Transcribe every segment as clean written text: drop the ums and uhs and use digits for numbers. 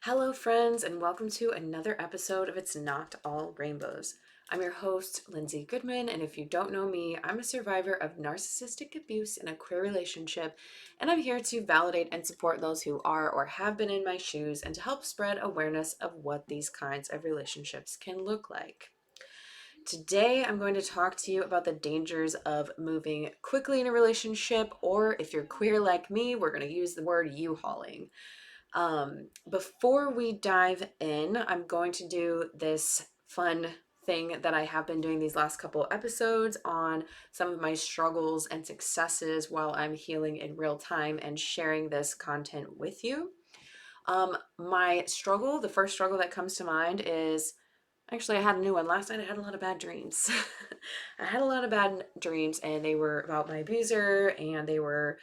Hello, friends, and welcome to another episode of It's Not All Rainbows. I'm your host, Lindsay Goodman, and if you don't know me, I'm a survivor of narcissistic abuse in a queer relationship, and I'm here to validate and support those who are or have been in my shoes and to help spread awareness of what these kinds of relationships can look like. Today, I'm going to talk to you about the dangers of moving quickly in a relationship, or if you're queer like me, we're going to use the word U-hauling. Before we dive in, I'm going to do this fun thing that I have been doing these last couple episodes on some of my struggles and successes while I'm healing in real time and sharing this content with you. My struggle, the first struggle that comes to mind is actually I had a new one. Last night I had a lot of bad dreams. I had a lot of bad dreams and they were about my abuser and they were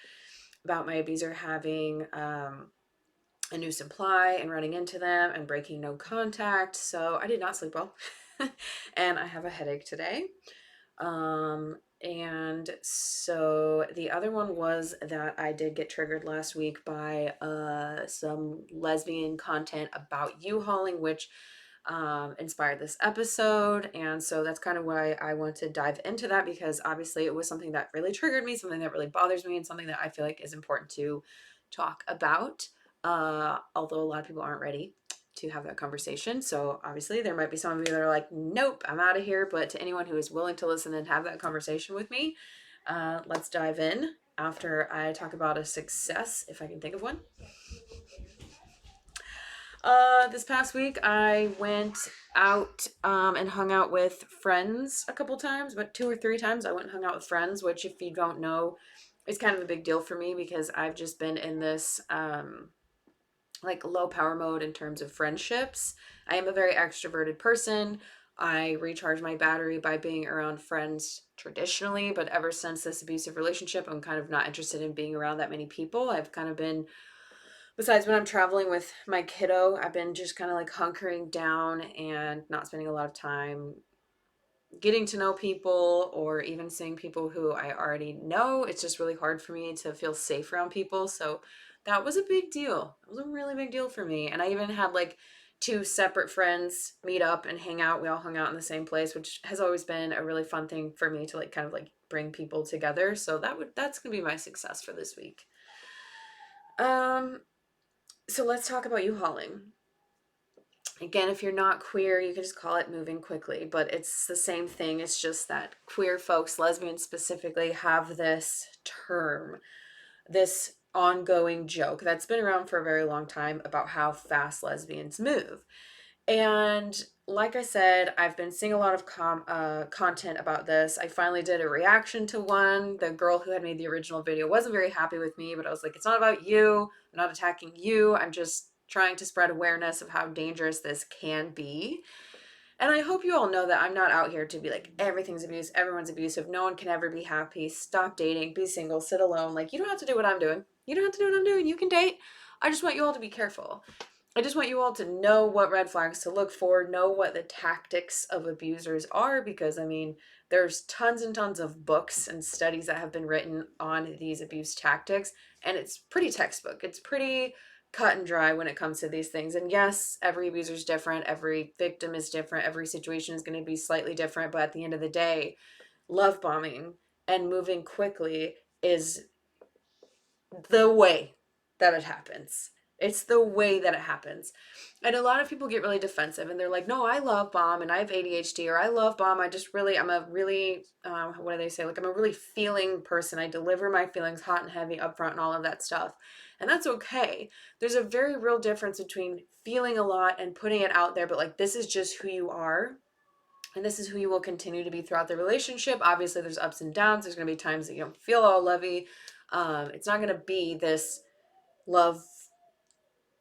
about my abuser having a new supply and running into them and breaking no contact. So I did not sleep well. And I have a headache today. And so the other one was that I did get triggered last week by some lesbian content about U-hauling, which inspired this episode. And so that's kind of why I want to dive into that, because obviously it was something that really triggered me, something that really bothers me, and something that I feel like is important to talk about. Although a lot of people aren't ready to have that conversation. So obviously there might be some of you that are like, nope, I'm out of here. But to anyone who is willing to listen and have that conversation with me, let's dive in after I talk about a success, if I can think of one. This past week I went out and hung out with friends a couple times, but 2 or 3 times I went and hung out with friends, which if you don't know, is kind of a big deal for me because I've just been in this like low power mode in terms of friendships. I am a very extroverted person. I recharge my battery by being around friends traditionally, but ever since this abusive relationship, I'm kind of not interested in being around that many people. I've kind of been, besides when I'm traveling with my kiddo, I've been just kind of like hunkering down and not spending a lot of time getting to know people or even seeing people who I already know. It's just really hard for me to feel safe around people. So that was a big deal. It was a really big deal for me. And I even had like 2 separate friends meet up and hang out. We all hung out in the same place, which has always been a really fun thing for me to like kind of like bring people together. So that's gonna be my success for this week. Um, so let's talk about U-hauling. Again, if you're not queer, you can just call it moving quickly, but it's the same thing. It's just that queer folks, lesbians specifically, have this term, this ongoing joke that's been around for a very long time about how fast lesbians move. And like I said, I've been seeing a lot of content about this. I finally did a reaction to one. The girl who had made the original video wasn't very happy with me, but I was like, it's not about you. I'm not attacking you. I'm just trying to spread awareness of how dangerous this can be. And I hope you all know that I'm not out here to be like, everything's abuse, everyone's abusive, no one can ever be happy, stop dating, be single, sit alone. Like, you don't have to do what I'm doing. You don't have to do what I'm doing. You can date. I just want you all to be careful. I just want you all to know what red flags to look for, know what the tactics of abusers are, because I mean, there's tons and tons of books and studies that have been written on these abuse tactics, and it's pretty textbook. It's pretty cut and dry when it comes to these things. And yes, every abuser is different, every victim is different, every situation is going to be slightly different, but at the end of the day, love bombing and moving quickly is the way that it happens. It's the way that it happens. And a lot of people get really defensive and they're like, no, I love bomb and I have ADHD, or I love bomb. I'm a really, what do they say? Like, I'm a really feeling person. I deliver my feelings hot and heavy up front and all of that stuff. And that's okay. There's a very real difference between feeling a lot and putting it out there, but like, this is just who you are. And this is who you will continue to be throughout the relationship. Obviously, there's ups and downs. There's going to be times that you don't feel all lovey. It's not going to be this love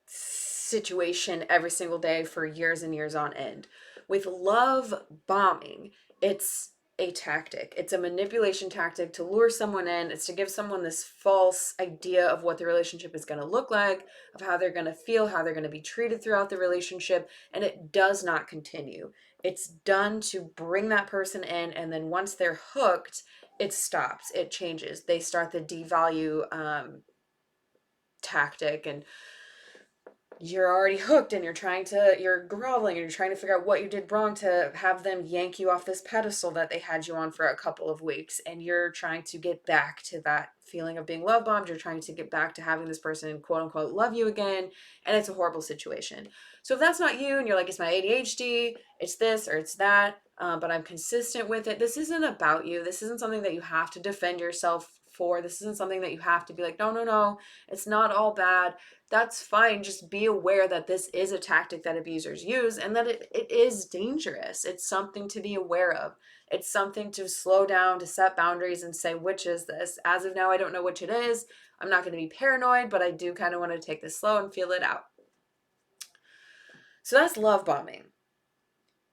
situation every single day for years and years on end. With love bombing, it's a tactic. It's a manipulation tactic to lure someone in. It's to give someone this false idea of what the relationship is going to look like, of how they're going to feel, how they're going to be treated throughout the relationship, and it does not continue. It's done to bring that person in, and then once they're hooked, it stops. It changes. They start the devalue tactic, and you're already hooked and you're groveling and you're trying to figure out what you did wrong to have them yank you off this pedestal that they had you on for a couple of weeks, and you're trying to get back to that feeling of being love bombed. You're trying to get back to having this person quote unquote love you again, and it's a horrible situation. So if that's not you and you're like, it's my ADHD, it's this or it's that, but I'm consistent with it, this isn't about you. This isn't something that you have to defend yourself for. This isn't something that you have to be like, no, no, no, it's not all bad. That's fine. Just be aware that this is a tactic that abusers use and that it is dangerous. It's something to be aware of. It's something to slow down, to set boundaries and say, which is this? As of now, I don't know which it is. I'm not going to be paranoid, but I do kind of want to take this slow and feel it out. So that's love bombing.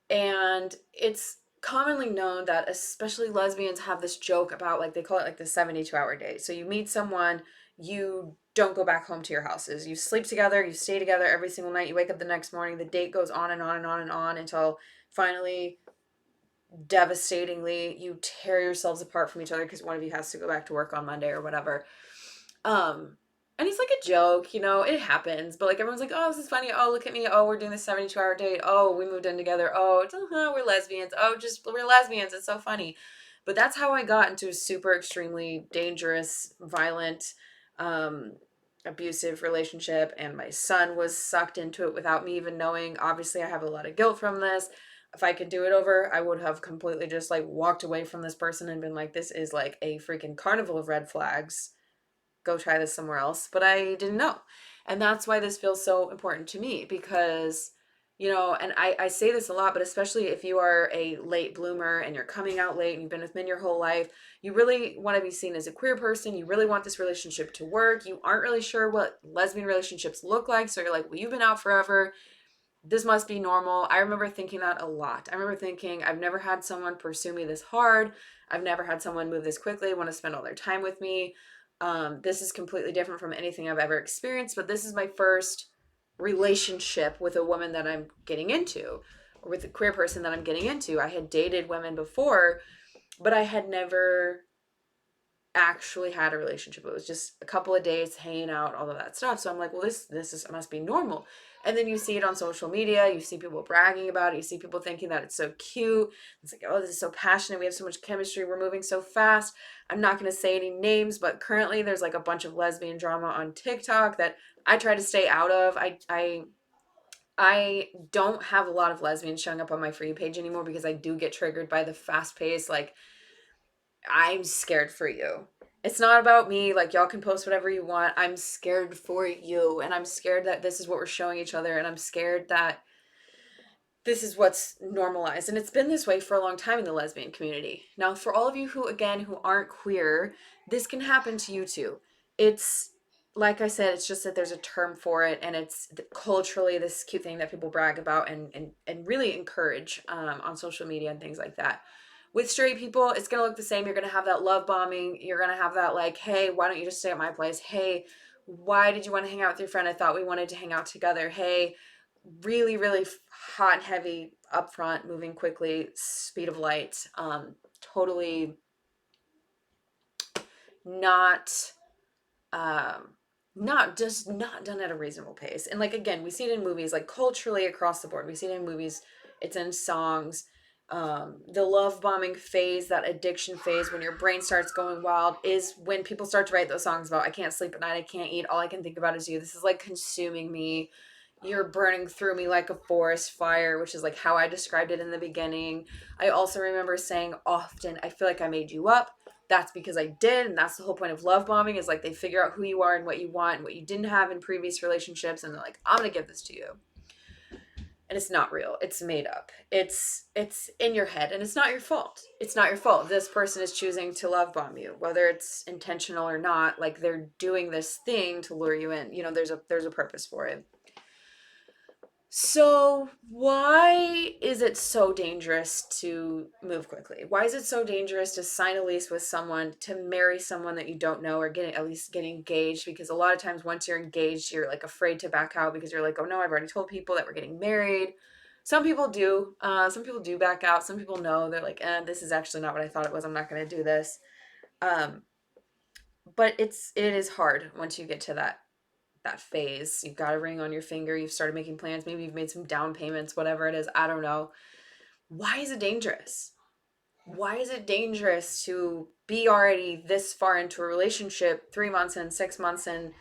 And it's commonly known that especially lesbians have this joke about, like, they call it like the 72-hour day. So you meet someone, you don't go back home to your houses. You sleep together, you stay together every single night, you wake up the next morning, the date goes on and on and on and on until finally, devastatingly, you tear yourselves apart from each other because one of you has to go back to work on Monday or whatever. Um, and it's like a joke, you know, it happens, but like everyone's like, oh, this is funny. Oh, look at me. Oh, we're doing this 72-hour date. Oh, we moved in together. Oh, it's, we're lesbians. Oh, just we're lesbians. It's so funny. But that's how I got into a super extremely dangerous, violent, um, abusive relationship. And my son was sucked into it without me even knowing. Obviously, I have a lot of guilt from this. If I could do it over, I would have completely just like walked away from this person and been like, this is like a freaking carnival of red flags, go try this somewhere else. But I didn't know. And that's why this feels so important to me because, you know, and I say this a lot, but especially if you are a late bloomer and you're coming out late and you've been with men your whole life, you really want to be seen as a queer person. You really want this relationship to work. You aren't really sure what lesbian relationships look like. So you're like, well, you've been out forever. This must be normal. I remember thinking that a lot. I remember thinking, I've never had someone pursue me this hard. I've never had someone move this quickly, want to spend all their time with me. This is completely different from anything I've ever experienced, but this is my first relationship with a woman that I'm getting into, or with a queer person that I'm getting into. I had dated women before, but I had never actually had a relationship. It was just a couple of days hanging out, all of that stuff. So I'm like, well, this is must be normal. And then you see it on social media, you see people bragging about it, you see people thinking that it's so cute. It's like, oh, this is so passionate, we have so much chemistry, we're moving so fast. I'm not going to say any names, but currently there's like a bunch of lesbian drama on TikTok that I try to stay out of. I don't have a lot of lesbians showing up on my For You page anymore because I do get triggered by the fast pace, like, I'm scared for you. It's not about me. Like, y'all can post whatever you want. I'm scared for you. And I'm scared that this is what we're showing each other. And I'm scared that this is what's normalized. And it's been this way for a long time in the lesbian community. Now, for all of you who, again, who aren't queer, this can happen to you too. It's, like I said, it's just that there's a term for it. And it's culturally this cute thing that people brag about and really encourage on social media and things like that. With straight people, it's going to look the same. You're going to have that love bombing. You're going to have that, like, hey, why don't you just stay at my place? Hey, why did you want to hang out with your friend? I thought we wanted to hang out together. Hey, really, really hot and heavy, upfront, moving quickly, speed of light. Totally not, um, not done at a reasonable pace. And like, again, we see it in movies, like culturally across the board. We see it in movies. It's in songs. The love bombing phase, that addiction phase, when your brain starts going wild, is when people start to write those songs about, I can't sleep at night, I can't eat, all I can think about is you. This is like consuming me. You're burning through me like a forest fire, which is like how I described it in the beginning. I also remember saying often, I feel like I made you up. That's because I did, and that's the whole point of love bombing, is like they figure out who you are and what you want and what you didn't have in previous relationships, and they're like, I'm gonna give this to you. And it's not real. It's made up. It's in your head, and it's not your fault. It's not your fault. This person is choosing to love bomb you, whether it's intentional or not. Like, they're doing this thing to lure you in. You know, there's a purpose for it. So why is it so dangerous to move quickly? Why is it so dangerous to sign a lease with someone, to marry someone that you don't know, or at least get engaged? Because a lot of times once you're engaged, you're like afraid to back out because you're like, oh no, I've already told people that we're getting married. Some people do. Some people do back out. Some people know. They're like, this is actually not what I thought it was. I'm not going to do this. But it is hard once you get to that that phase. You've got a ring on your finger. You've started making plans. Maybe you've made some down payments, whatever it is. I don't know. Why is it dangerous? Why is it dangerous to be already this far into a relationship, 3 months in, 6 months in,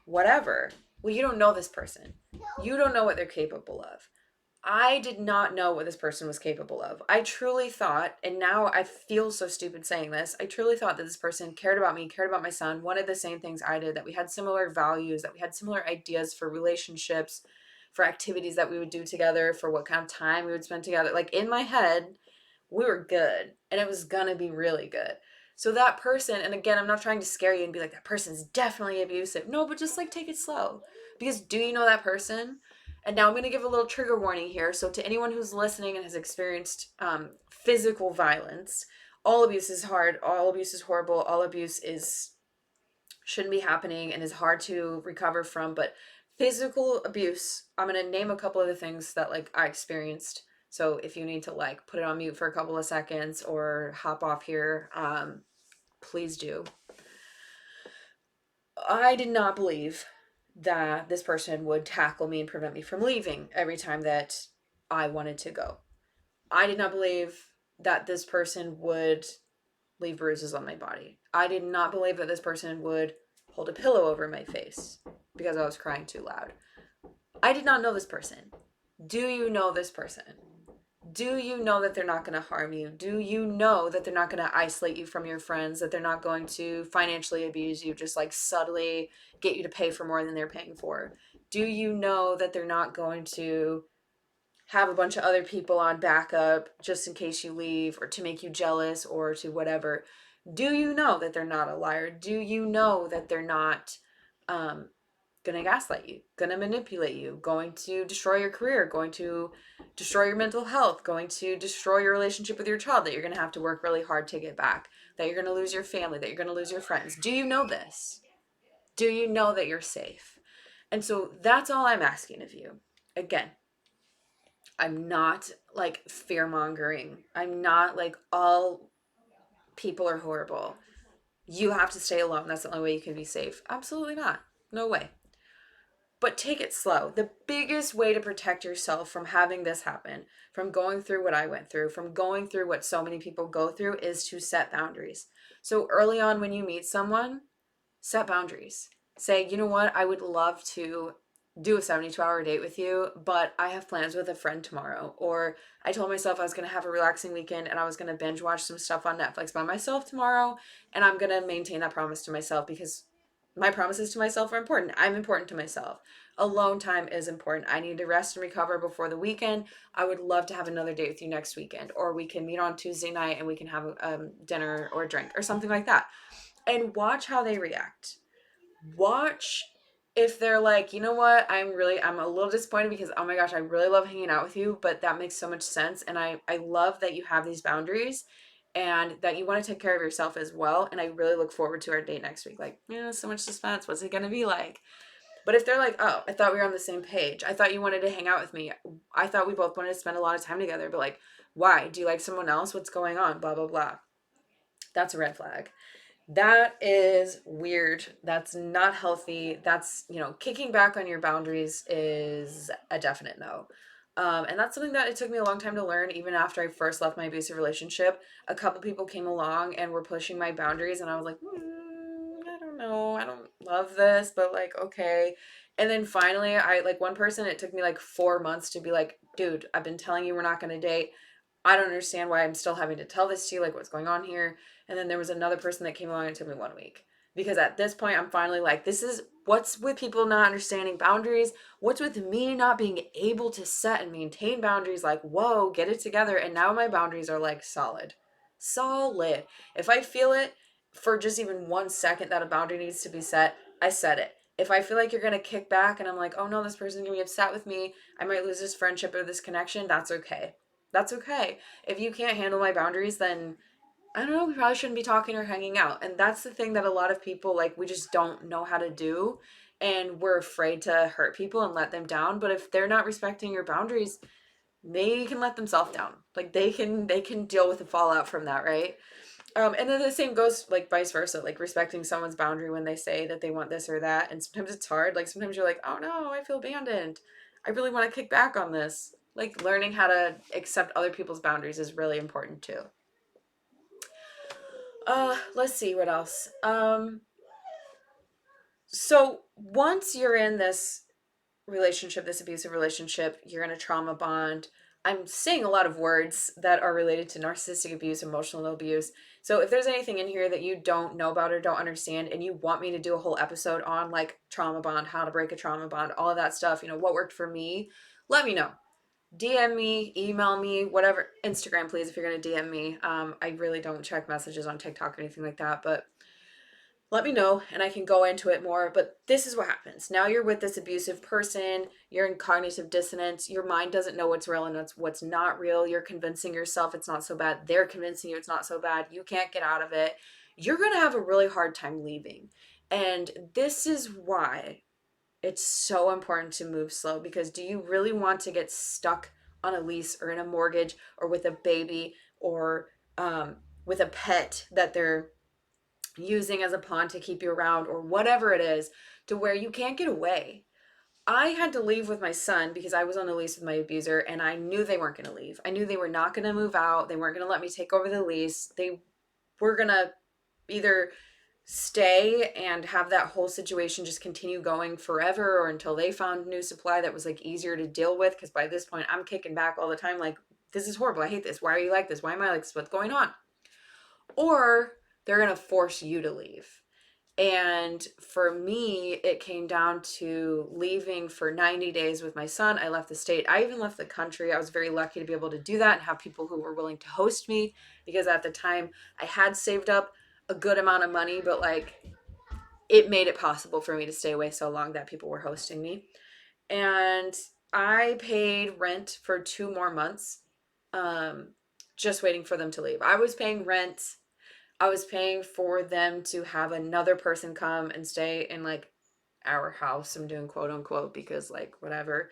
whatever? Well, you don't know this person. You don't know what they're capable of. I did not know what this person was capable of. I truly thought, and now I feel so stupid saying this, I truly thought that this person cared about me, cared about my son, wanted the same things I did, that we had similar values, that we had similar ideas for relationships, for activities that we would do together, for what kind of time we would spend together. Like in my head, we were good and it was gonna be really good. So that person, and again, I'm not trying to scare you and be like, that person's definitely abusive. No, but just like take it slow. Because do you know that person? And now I'm going to give a little trigger warning here. So to anyone who's listening and has experienced physical violence, all abuse is hard. All abuse is horrible. All abuse shouldn't be happening and is hard to recover from. But physical abuse, I'm going to name a couple of the things that like I experienced. So if you need to like put it on mute for a couple of seconds or hop off here, please do. I did not believe that this person would tackle me and prevent me from leaving every time that I wanted to go. I did not believe that this person would leave bruises on my body. I did not believe that this person would hold a pillow over my face because I was crying too loud. I did not know this person. Do you know this person? Do you know that they're not going to harm you? Do you know that they're not going to isolate you from your friends, that they're not going to financially abuse you, just like subtly get you to pay for more than they're paying for? Do you know that they're not going to have a bunch of other people on backup just in case you leave or to make you jealous or to whatever? Do you know that they're not a liar? Do you know that they're not going to gaslight you, going to manipulate you, going to destroy your career, going to destroy your mental health, going to destroy your relationship with your child, that you're going to have to work really hard to get back, that you're going to lose your family, that you're going to lose your friends? Do you know this? Do you know that you're safe? And so that's all I'm asking of you. Again, I'm not like fear mongering. I'm not like all people are horrible. You have to stay alone. That's the only way you can be safe. Absolutely not. No way. But take it slow. The biggest way to protect yourself from having this happen, from going through what I went through, from going through what so many people go through, is to set boundaries. So early on when you meet someone, set boundaries. Say, you know what, I would love to do a 72-hour date with you, but I have plans with a friend tomorrow. Or I told myself I was going to have a relaxing weekend and I was going to binge watch some stuff on Netflix by myself tomorrow. And I'm going to maintain that promise to myself because my promises to myself are important. I'm important to myself. Alone time is important. I need to rest and recover before the weekend. I would love to have another date with you next weekend. Or we can meet on Tuesday night and we can have a dinner or a drink or something like that. And watch how they react. Watch if they're like, you know what, I'm a little disappointed because, oh my gosh, I really love hanging out with you, but that makes so much sense. And I love that you have these boundaries and that you want to take care of yourself as well. And I really look forward to our date next week. Like, so much suspense. What's it going to be like? But if they're like, oh, I thought we were on the same page. I thought you wanted to hang out with me. I thought we both wanted to spend a lot of time together. But like, why? Do you like someone else? What's going on? Blah, blah, blah. That's a red flag. That is weird. That's not healthy. That's, kicking back on your boundaries is a definite no. And that's something that it took me a long time to learn. Even after I first left my abusive relationship, a couple people came along and were pushing my boundaries. And I was like, I don't know. I don't love this, but like, okay. And then finally, one person, it took me like 4 months to be like, dude, I've been telling you we're not going to date. I don't understand why I'm still having to tell this to you. Like, what's going on here? And then there was another person that came along and it took me 1 week. Because at this point, I'm finally like, this is what's with people not understanding boundaries. What's with me not being able to set and maintain boundaries? Like, whoa, get it together. And now my boundaries are like solid. Solid. If I feel it for just even 1 second that a boundary needs to be set, I set it. If I feel like you're going to kick back and I'm like, oh no, this person's going to be upset with me, I might lose this friendship or this connection, that's okay. That's okay. If you can't handle my boundaries, then I don't know, we probably shouldn't be talking or hanging out. And that's the thing that a lot of people, like, we just don't know how to do. And we're afraid to hurt people and let them down. But if they're not respecting your boundaries, they can let themselves down. Like, they can deal with the fallout from that, right? And then the same goes like vice versa, like respecting someone's boundary when they say that they want this or that. And sometimes it's hard. Like sometimes you're like, oh no, I feel abandoned. I really want to kick back on this. Like learning how to accept other people's boundaries is really important too. Let's see what else. So once you're in this relationship, this abusive relationship, you're in a trauma bond. I'm saying a lot of words that are related to narcissistic abuse, emotional abuse. So if there's anything in here that you don't know about or don't understand and you want me to do a whole episode on like trauma bond, how to break a trauma bond, all of that stuff, what worked for me, let me know. DM me, email me, whatever. Instagram, please, if you're going to DM me. I really don't check messages on TikTok or anything like that, but let me know and I can go into it more. But this is what happens. Now you're with this abusive person, you're in cognitive dissonance, your mind doesn't know what's real and what's not real. You're convincing yourself it's not so bad. They're convincing you it's not so bad. You can't get out of it. You're going to have a really hard time leaving. And this is why it's so important to move slow, because do you really want to get stuck on a lease or in a mortgage or with a baby or with a pet that they're using as a pawn to keep you around or whatever it is, to where you can't get away? I had to leave with my son because I was on the lease with my abuser and I knew they weren't going to leave. I knew they were not going to move out. They weren't going to let me take over the lease. They were going to either stay and have that whole situation just continue going forever or until they found new supply that was like easier to deal with, because by this point I'm kicking back all the time like, this is horrible, I hate this, why are you like this, why am I like this, what's going on? Or they're going to force you to leave. And for me, it came down to leaving for 90 days with my son. I left the state. I even left the country. I was very lucky to be able to do that and have people who were willing to host me, because at the time I had saved up a good amount of money, but like it made it possible for me to stay away so long that people were hosting me. And I paid rent for 2 more months, um, just waiting for them to leave. I was paying rent. I was paying for them to have another person come and stay in like our house. I'm doing quote unquote because like whatever.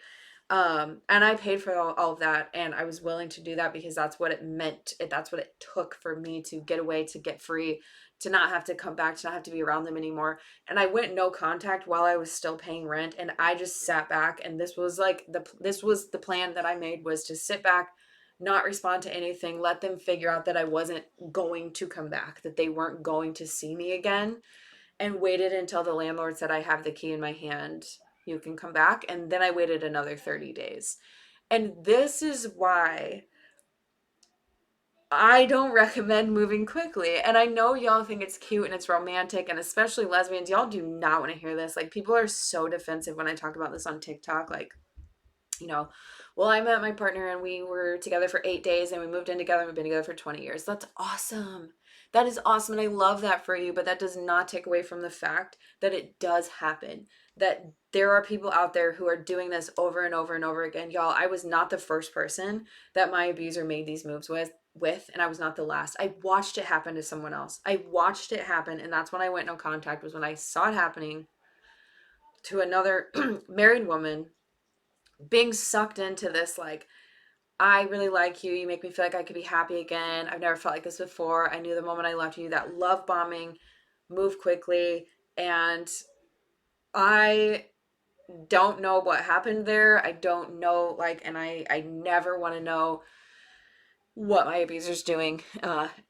And I paid for all of that, and I was willing to do that because that's what it meant. That's what it took for me to get away, to get free, to not have to come back, to not have to be around them anymore. And I went no contact while I was still paying rent, and I just sat back. And this was like this was the plan that I made, was to sit back, not respond to anything, let them figure out that I wasn't going to come back, that they weren't going to see me again, and waited until the landlord said, I have the key in my hand, you can come back. And then I waited another 30 days. And this is why I don't recommend moving quickly. And I know y'all think it's cute and it's romantic, and especially lesbians, y'all do not want to hear this. Like, people are so defensive when I talk about this on TikTok. Like, you know, well, I met my partner and we were together for 8 days and we moved in together and we've been together for 20 years. That's awesome. That is awesome. And I love that for you. But that does not take away from the fact that it does happen, that there are people out there who are doing this over and over and over again. Y'all, I was not the first person that my abuser made these moves with, and I was not the last. I watched it happen to someone else. I watched it happen, and that's when I went no contact, was when I saw it happening to another married woman, being sucked into this like, I really like you, you make me feel like I could be happy again, I've never felt like this before, I knew the moment I left you, that love bombing, move quickly. And I don't know what happened there. I don't know, like, and I never want to know what my abuser's doing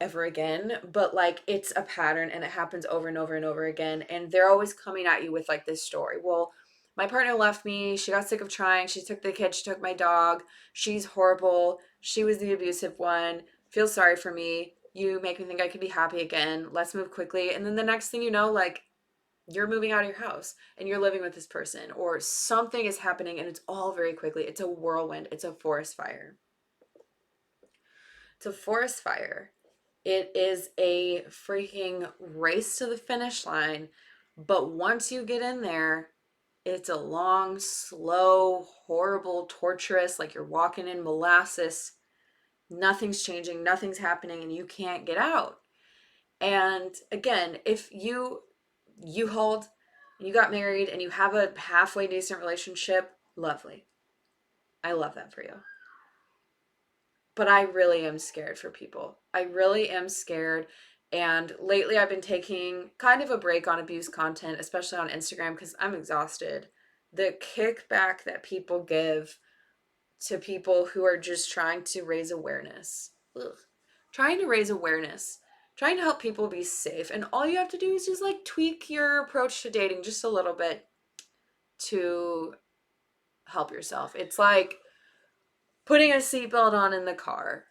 ever again. But like, it's a pattern and it happens over and over and over again, and they're always coming at you with like this story. Well, my partner left me, she got sick of trying, she took the kid, she took my dog, she's horrible, she was the abusive one, feel sorry for me, you make me think I could be happy again, let's move quickly. And then the next thing you know, like, you're moving out of your house and you're living with this person, or something is happening, and it's all very quickly. It's a whirlwind, it's a forest fire. It's a forest fire. It is a freaking race to the finish line. But once you get in there, it's a long, slow, horrible, torturous, like you're walking in molasses. Nothing's changing, nothing's happening, and you can't get out. And again, if you hold, you got married and you have a halfway decent relationship, lovely. I love that for you. But I really am scared for people. I really am scared. And lately I've been taking kind of a break on abuse content, especially on Instagram, because I'm exhausted. The kickback that people give to people who are just trying to raise awareness. Ugh. Trying to raise awareness. Trying to help people be safe. And all you have to do is just like tweak your approach to dating just a little bit to help yourself. It's like putting a seatbelt on in the car,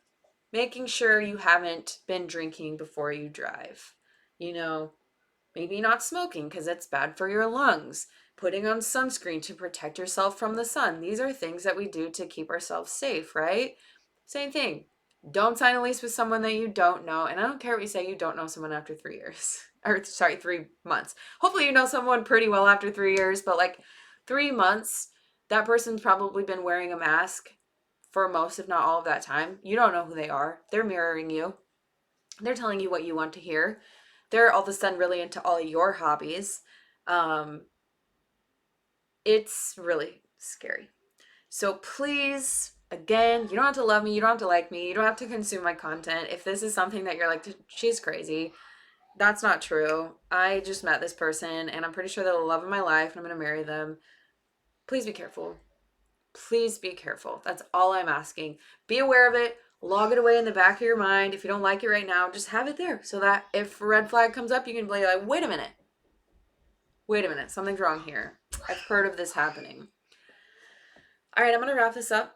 making sure you haven't been drinking before you drive. You know, maybe not smoking because it's bad for your lungs. Putting on sunscreen to protect yourself from the sun. These are things that we do to keep ourselves safe, right? Same thing. Don't sign a lease with someone that you don't know. And I don't care what you say, you don't know someone after 3 years. Or, sorry, 3 months. Hopefully you know someone pretty well after 3 years, but like 3 months, that person's probably been wearing a mask for most, if not all of that time. You don't know who they are. They're mirroring you. They're telling you what you want to hear. They're all of a sudden really into all of your hobbies. Um, it's really scary. So please, again, you don't have to love me. You don't have to like me. You don't have to consume my content. If this is something that you're like, she's crazy, that's not true. I just met this person and I'm pretty sure they're the love of my life and I'm going to marry them. Please be careful. Please be careful. That's all I'm asking. Be aware of it. Log it away in the back of your mind. If you don't like it right now, just have it there so that if a red flag comes up, you can be like, wait a minute. Wait a minute. Something's wrong here. I've heard of this happening. All right, I'm going to wrap this up.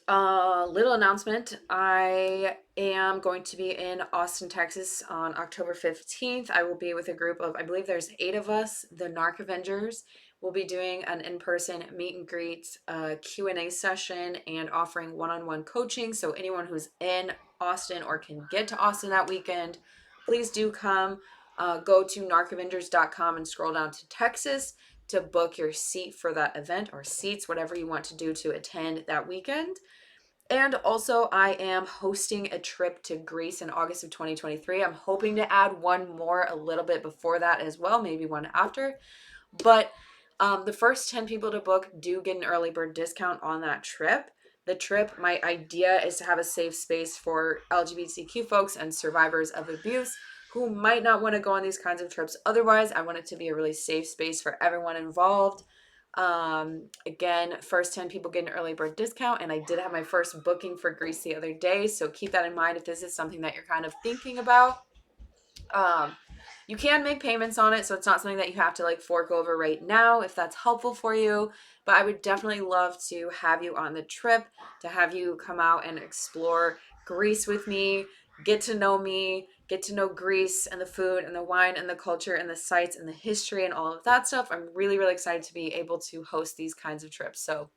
Little announcement. I am going to be in Austin, Texas on October 15th. I will be with a group of, I believe there's 8 of us, the Narc Avengers. We'll be doing an in-person meet and greet, Q&A session and offering one-on-one coaching. So anyone who's in Austin or can get to Austin that weekend, please do come. Go to narcavengers.com and scroll down to Texas to book your seat for that event, or seats, whatever you want to do to attend that weekend. And also, I am hosting a trip to Greece in August of 2023. I'm hoping to add one more a little bit before that as well, maybe one after. But the first 10 people to book do get an early bird discount on that trip. The trip, my idea is to have a safe space for LGBTQ folks and survivors of abuse who might not want to go on these kinds of trips. Otherwise, I want it to be a really safe space for everyone involved. Again, first 10 people get an early bird discount, and I did have my first booking for Greece the other day, so keep that in mind if this is something that you're kind of thinking about. You can make payments on it, so it's not something that you have to like fork over right now if that's helpful for you, but I would definitely love to have you on the trip, to have you come out and explore Greece with me, get to know me, get to know Greece and the food and the wine and the culture and the sites and the history and all of that stuff. I'm really, really excited to be able to host these kinds of trips. So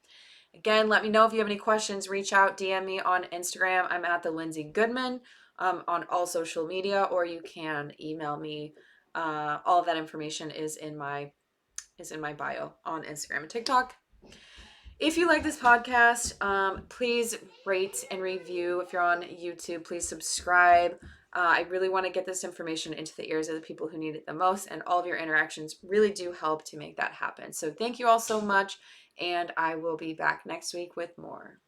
again, let me know if you have any questions. Reach out, DM me on Instagram. I'm at the Lindsay Goodman on all social media, or you can email me. All of that information is in my bio on Instagram and TikTok. If you like this podcast, please rate and review. If you're on YouTube, please subscribe. I really want to get this information into the ears of the people who need it the most, and all of your interactions really do help to make that happen. So thank you all so much, and I will be back next week with more.